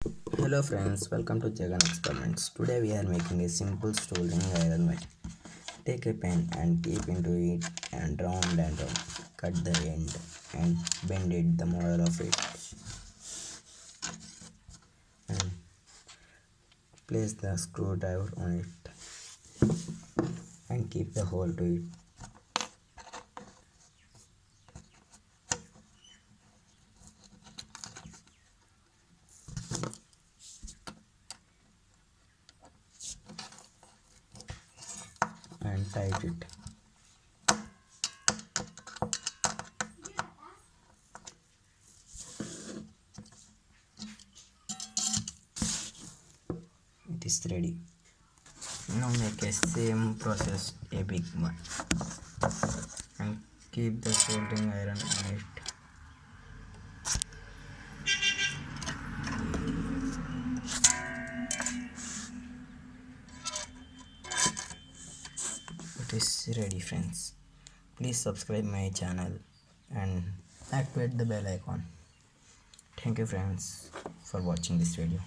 Hello friends, welcome to Jagan Experiments. Today we are making a simple soldering iron wire. Take a pen and keep into it and round. Cut the end and bend it the model of it and place the screwdriver on it and keep the hole to it and tight it. It is ready. Now make a same process a big one and keep the soldering iron on it. It is ready friends. Please subscribe my channel and activate the bell icon. Thank you friends for watching this video.